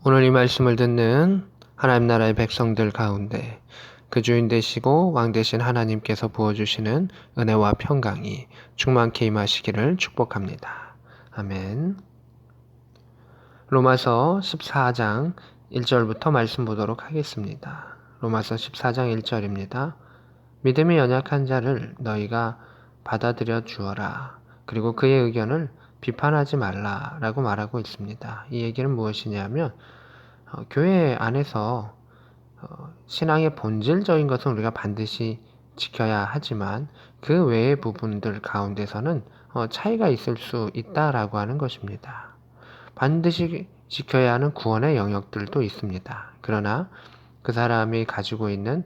오늘 이 말씀을 듣는 하나님 나라의 백성들 가운데 그 주인 되시고 왕 되신 하나님께서 부어주시는 은혜와 평강이 충만케 임하시기를 축복합니다. 아멘. 로마서 14장 1절부터 말씀 보도록 하겠습니다. 로마서 14장 1절입니다. 믿음이 연약한 자를 너희가 받아들여 주어라. 그리고 그의 의견을 비판하지 말라라고 말하고 있습니다. 이 얘기는 무엇이냐면 교회 안에서 신앙의 본질적인 것은 우리가 반드시 지켜야 하지만 그 외의 부분들 가운데서는 차이가 있을 수 있다라고 하는 것입니다. 반드시 지켜야 하는 구원의 영역들도 있습니다. 그러나 그 사람이 가지고 있는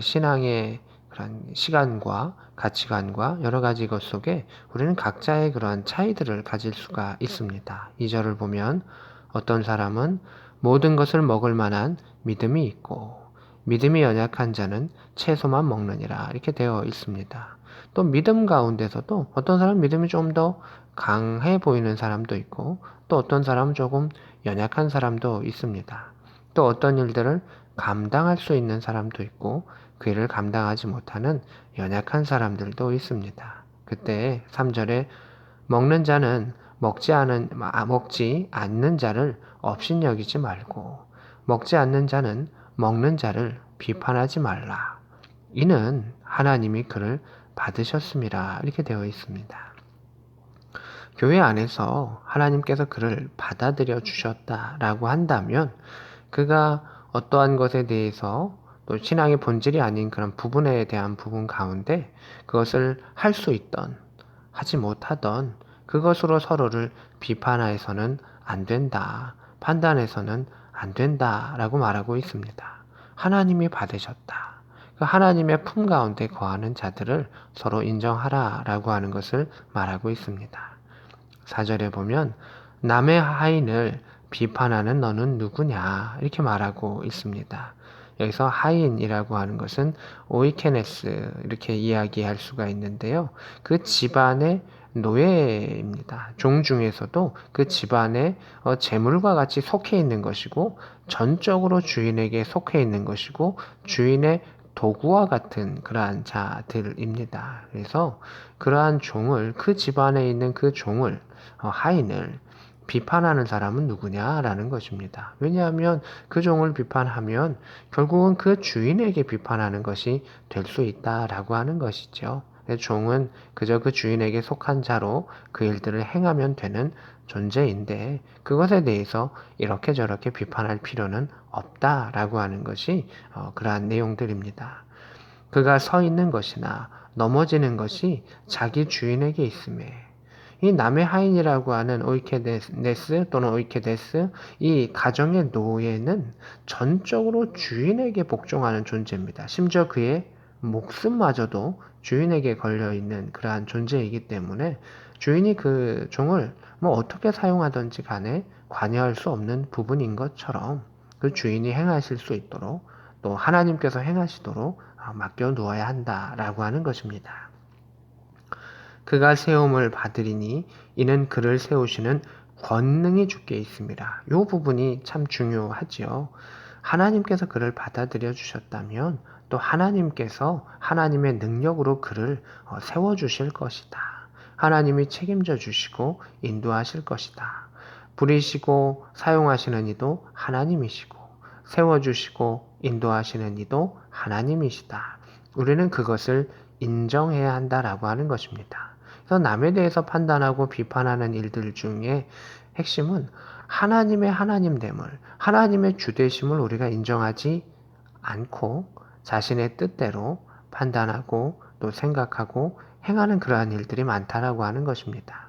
신앙의 그런 시간과 가치관과 여러 가지 것 속에 우리는 각자의 그러한 차이들을 가질 수가 있습니다. 2절을 보면 어떤 사람은 모든 것을 먹을 만한 믿음이 있고 믿음이 연약한 자는 채소만 먹느니라 이렇게 되어 있습니다. 또 믿음 가운데서도 어떤 사람은 믿음이 좀 더 강해 보이는 사람도 있고 또 어떤 사람은 조금 연약한 사람도 있습니다. 또 어떤 일들을 감당할 수 있는 사람도 있고 그 일을 감당하지 못하는 연약한 사람들도 있습니다. 그때 3절에 먹지 않는 자를 업신여기지 말고 먹지 않는 자는 먹는 자를 비판하지 말라. 이는 하나님이 그를 받으셨음이라 이렇게 되어 있습니다. 교회 안에서 하나님께서 그를 받아들여 주셨다라고 한다면 그가 어떠한 것에 대해서 또 신앙의 본질이 아닌 그런 부분에 대한 부분 가운데 그것을 할 수 있던 하지 못하던 그것으로 서로를 비판해서는 안 된다. 판단해서는 안 된다라고 말하고 있습니다. 하나님이 받으셨다. 그 하나님의 품 가운데 거하는 자들을 서로 인정하라라고 하는 것을 말하고 있습니다. 4절에 보면 남의 하인을 비판하는 너는 누구냐 이렇게 말하고 있습니다. 여기서 하인이라고 하는 것은 오이케네스 이렇게 이야기할 수가 있는데요. 그 집안의 노예입니다. 종 중에서도 그 집안의 재물과 같이 속해 있는 것이고 전적으로 주인에게 속해 있는 것이고 주인의 도구와 같은 그러한 자들입니다. 그래서 그러한 종을 그 집안에 있는 그 종을 하인을 비판하는 사람은 누구냐라는 것입니다. 왜냐하면 그 종을 비판하면 결국은 그 주인에게 비판하는 것이 될 수 있다라고 하는 것이죠. 종은 그저 그 주인에게 속한 자로 그 일들을 행하면 되는 존재인데 그것에 대해서 이렇게 저렇게 비판할 필요는 없다라고 하는 것이 그러한 내용들입니다. 그가 서 있는 것이나 넘어지는 것이 자기 주인에게 있음에 이 남의 하인이라고 하는 오이케네스 또는 오이케데스 이 가정의 노예는 전적으로 주인에게 복종하는 존재입니다. 심지어 그의 목숨마저도 주인에게 걸려있는 그러한 존재이기 때문에 주인이 그 종을 어떻게 사용하든지 간에 관여할 수 없는 부분인 것처럼 그 주인이 행하실 수 있도록 또 하나님께서 행하시도록 맡겨 두어야 한다라고 하는 것입니다. 그가 세움을 받으리니 이는 그를 세우시는 권능이 주께 있습니다. 이 부분이 참 중요하지요. 하나님께서 그를 받아들여 주셨다면 또 하나님께서 하나님의 능력으로 그를 세워주실 것이다. 하나님이 책임져 주시고 인도하실 것이다. 부리시고 사용하시는 이도 하나님이시고 세워주시고 인도하시는 이도 하나님이시다. 우리는 그것을 인정해야 한다라고 하는 것입니다. 그래서 남에 대해서 판단하고 비판하는 일들 중에 핵심은 하나님의 하나님됨을, 하나님의 주되심을 우리가 인정하지 않고 자신의 뜻대로 판단하고 또 생각하고 행하는 그러한 일들이 많다라고 하는 것입니다.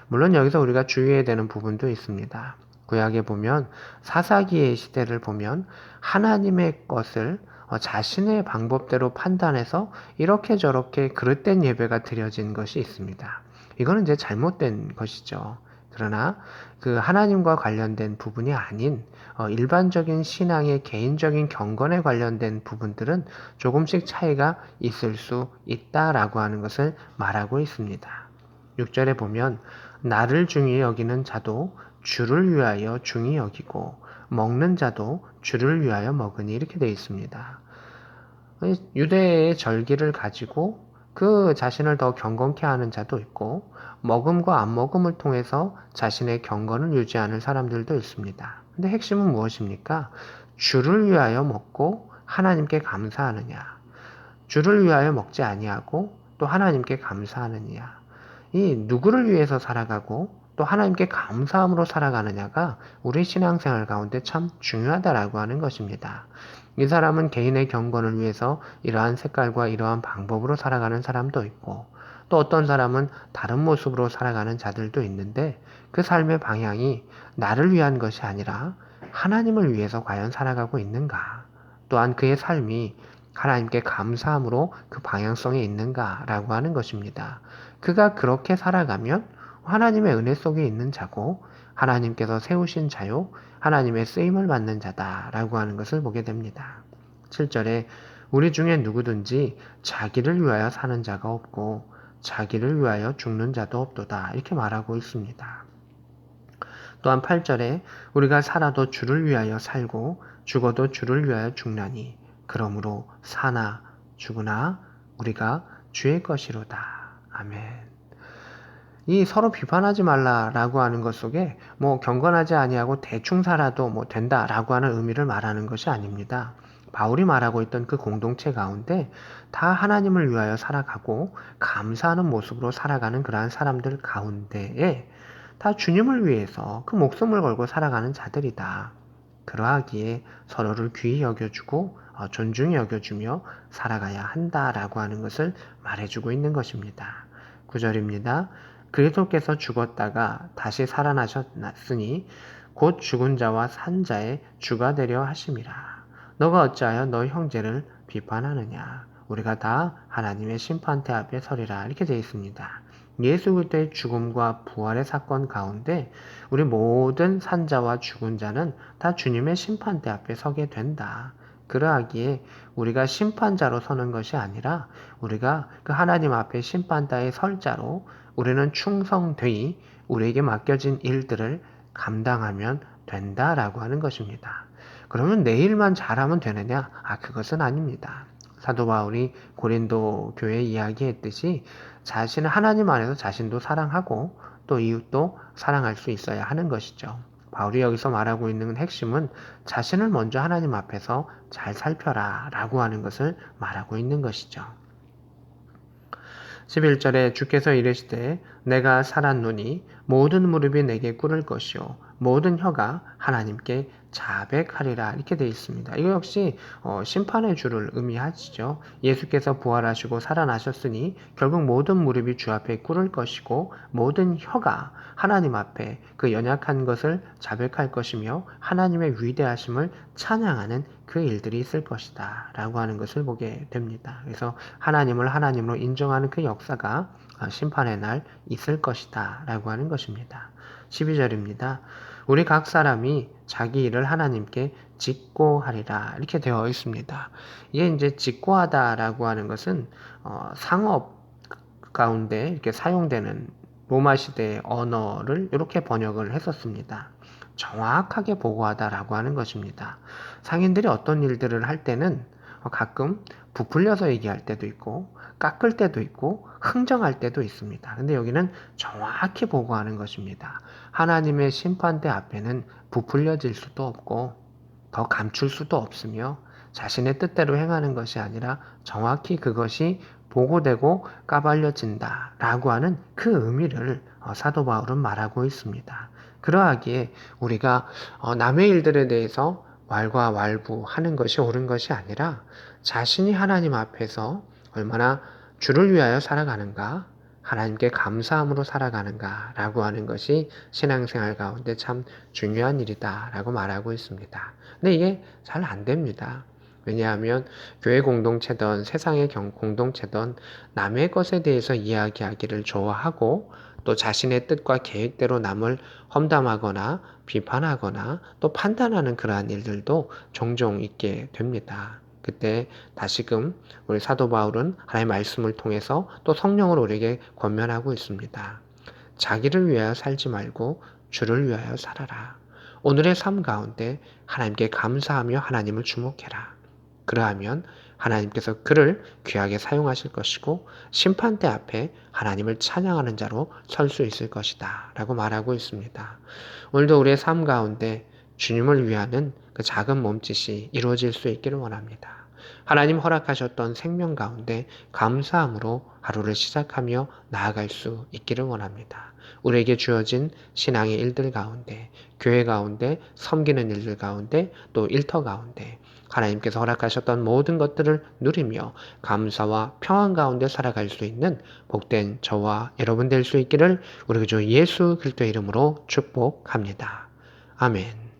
물론 여기서 우리가 주의해야 되는 부분도 있습니다. 구약에 보면 사사기의 시대를 보면 하나님의 것을 자신의 방법대로 판단해서 이렇게 저렇게 그릇된 예배가 드려진 것이 있습니다. 이거는 이제 잘못된 것이죠. 그러나 그 하나님과 관련된 부분이 아닌 일반적인 신앙의 개인적인 경건에 관련된 부분들은 조금씩 차이가 있을 수 있다라고 하는 것을 말하고 있습니다. 6절에 보면 나를 중히 여기는 자도 주를 위하여 중히 여기고 먹는 자도 주를 위하여 먹으니 이렇게 되어 있습니다. 유대의 절기를 가지고 그 자신을 더 경건케 하는 자도 있고 먹음과 안 먹음을 통해서 자신의 경건을 유지하는 사람들도 있습니다. 근데 핵심은 무엇입니까? 주를 위하여 먹고 하나님께 감사하느냐, 주를 위하여 먹지 아니하고 또 하나님께 감사하느냐, 이 누구를 위해서 살아가고 또 하나님께 감사함으로 살아가느냐가 우리 신앙생활 가운데 참 중요하다라고 하는 것입니다. 이 사람은 개인의 경건을 위해서 이러한 색깔과 이러한 방법으로 살아가는 사람도 있고 또 어떤 사람은 다른 모습으로 살아가는 자들도 있는데 그 삶의 방향이 나를 위한 것이 아니라 하나님을 위해서 과연 살아가고 있는가? 또한 그의 삶이 하나님께 감사함으로 그 방향성에 있는가라고 하는 것입니다. 그가 그렇게 살아가면 하나님의 은혜 속에 있는 자고 하나님께서 세우신 자요 하나님의 쓰임을 받는 자다라고 하는 것을 보게 됩니다. 7절에 우리 중에 누구든지 자기를 위하여 사는 자가 없고 자기를 위하여 죽는 자도 없도다 이렇게 말하고 있습니다. 또한 8절에 우리가 살아도 주를 위하여 살고 죽어도 주를 위하여 죽나니 그러므로 사나 죽으나 우리가 주의 것이로다. 아멘. 이 서로 비판하지 말라라고 하는 것 속에 경건하지 아니하고 대충 살아도 된다라고 하는 의미를 말하는 것이 아닙니다. 바울이 말하고 있던 그 공동체 가운데 다 하나님을 위하여 살아가고 감사하는 모습으로 살아가는 그러한 사람들 가운데에 다 주님을 위해서 그 목숨을 걸고 살아가는 자들이다. 그러하기에 서로를 귀히 여겨주고 존중히 여겨주며 살아가야 한다라고 하는 것을 말해주고 있는 것입니다. 9절입니다. 그리스도께서 죽었다가 다시 살아나셨으니 곧 죽은 자와 산 자의 주가 되려 하심이라. 너가 어찌하여 너 형제를 비판하느냐. 우리가 다 하나님의 심판대 앞에 서리라. 이렇게 되어 있습니다. 예수 그리스도의 죽음과 부활의 사건 가운데 우리 모든 산자와 죽은 자는 다 주님의 심판대 앞에 서게 된다. 그러하기에 우리가 심판자로 서는 것이 아니라 우리가 그 하나님 앞에 심판대에 설 자로 우리는 충성되이 우리에게 맡겨진 일들을 감당하면 된다라고 하는 것입니다. 그러면 내 일만 잘하면 되느냐? 그것은 아닙니다. 사도 바울이 고린도 교회에 이야기했듯이 자신은 하나님 안에서 자신도 사랑하고 또 이웃도 사랑할 수 있어야 하는 것이죠. 바울이 여기서 말하고 있는 핵심은 자신을 먼저 하나님 앞에서 잘 살펴라 라고 하는 것을 말하고 있는 것이죠. 11절에 주께서 이르시되 내가 살았노니 모든 무릎이 내게 꿇을 것이요 모든 혀가 하나님께 자백하리라 이렇게 되어 있습니다. 이거 역시 심판의 주를 의미하시죠. 예수께서 부활하시고 살아나셨으니 결국 모든 무릎이 주 앞에 꿇을 것이고 모든 혀가 하나님 앞에 그 연약한 것을 자백할 것이며 하나님의 위대하심을 찬양하는 그 일들이 있을 것이다 라고 하는 것을 보게 됩니다. 그래서 하나님을 하나님으로 인정하는 그 역사가 심판의 날 있을 것이다 라고 하는 것입니다. 12절입니다. 우리 각 사람이 자기 일을 하나님께 직고하리라 이렇게 되어 있습니다. 이게 이제 직고하다라고 하는 것은 상업 가운데 이렇게 사용되는 로마 시대의 언어를 이렇게 번역을 했었습니다. 정확하게 보고하다라고 하는 것입니다. 상인들이 어떤 일들을 할 때는 가끔 부풀려서 얘기할 때도 있고 깎을 때도 있고 흥정할 때도 있습니다. 근데 여기는 정확히 보고하는 것입니다. 하나님의 심판대 앞에는 부풀려질 수도 없고 더 감출 수도 없으며 자신의 뜻대로 행하는 것이 아니라 정확히 그것이 보고되고 까발려진다 라고 하는 그 의미를 사도 바울은 말하고 있습니다. 그러하기에 우리가 남의 일들에 대해서 왈가왈부하는 것이 옳은 것이 아니라 자신이 하나님 앞에서 얼마나 주를 위하여 살아가는가 하나님께 감사함으로 살아가는가 라고 하는 것이 신앙생활 가운데 참 중요한 일이다 라고 말하고 있습니다. 근데 이게 잘 안 됩니다. 왜냐하면 교회 공동체든 세상의 공동체든 남의 것에 대해서 이야기하기를 좋아하고 또 자신의 뜻과 계획대로 남을 험담하거나 비판하거나 또 판단하는 그러한 일들도 종종 있게 됩니다. 그때 다시금 우리 사도 바울은 하나님의 말씀을 통해서 또 성령으로 우리에게 권면하고 있습니다. 자기를 위하여 살지 말고 주를 위하여 살아라. 오늘의 삶 가운데 하나님께 감사하며 하나님을 주목해라. 그러하면 하나님께서 그를 귀하게 사용하실 것이고 심판대 앞에 하나님을 찬양하는 자로 설 수 있을 것이다 라고 말하고 있습니다. 오늘도 우리의 삶 가운데 주님을 위하는 그 작은 몸짓이 이루어질 수 있기를 원합니다. 하나님 허락하셨던 생명 가운데 감사함으로 하루를 시작하며 나아갈 수 있기를 원합니다. 우리에게 주어진 신앙의 일들 가운데, 교회 가운데, 섬기는 일들 가운데, 또 일터 가운데 하나님께서 허락하셨던 모든 것들을 누리며 감사와 평안 가운데 살아갈 수 있는 복된 저와 여러분 될 수 있기를 우리 주 예수 그리스도의 이름으로 축복합니다. 아멘.